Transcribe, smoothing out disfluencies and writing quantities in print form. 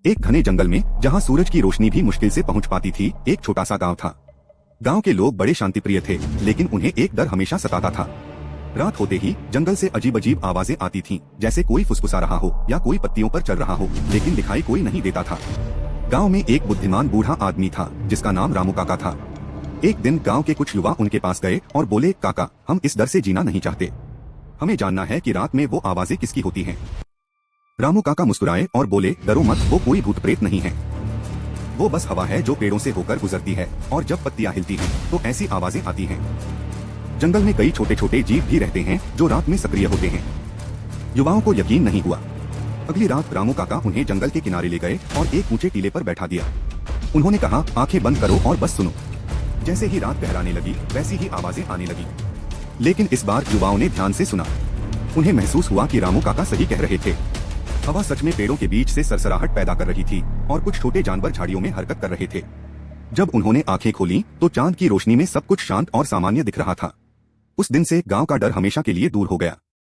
एक घने जंगल में जहाँ सूरज की रोशनी भी मुश्किल से पहुँच पाती थी, एक छोटा सा गांव था। गांव के लोग बड़े शांतिप्रिय थे, लेकिन उन्हें एक डर हमेशा सताता था। रात होते ही जंगल से अजीब अजीब आवाजें आती थीं, जैसे कोई फुसफुसा रहा हो या कोई पत्तियों पर चल रहा हो, लेकिन दिखाई कोई नहीं देता था। गांव में एक बुद्धिमान बूढ़ा आदमी था, जिसका नाम रामू काका था। एक दिन गांव के कुछ युवा उनके पास गए और बोले, काका, हम इस डर से जीना नहीं चाहते। हमें जानना है कि रात में वो आवाजें किसकी होती हैं। रामू काका मुस्कुराए और बोले, डरो मत, वो कोई भूत प्रेत नहीं है। वो बस हवा है जो पेड़ों से होकर गुजरती है, और जब पत्तियां हिलती हैं तो ऐसी आवाजें आती हैं। जंगल में कई छोटे छोटे जीव भी रहते हैं जो रात में सक्रिय होते हैं। युवाओं को यकीन नहीं हुआ। अगली रात रामू काका उन्हें जंगल के किनारे ले गए और एक ऊंचे टीले पर बैठा दिया। उन्होंने कहा, आंखें बंद करो और बस सुनो। जैसे ही रात गहराने लगी, वैसी ही आवाजें आने लगी। लेकिन इस बार युवाओं ने ध्यान से सुना। उन्हें महसूस हुआ कि रामू काका सही कह रहे थे। हवा सच में पेड़ों के बीच से सरसराहट पैदा कर रही थी और कुछ छोटे जानवर झाड़ियों में हरकत कर रहे थे। जब उन्होंने आंखें खोली तो चांद की रोशनी में सब कुछ शांत और सामान्य दिख रहा था। उस दिन से गांव का डर हमेशा के लिए दूर हो गया।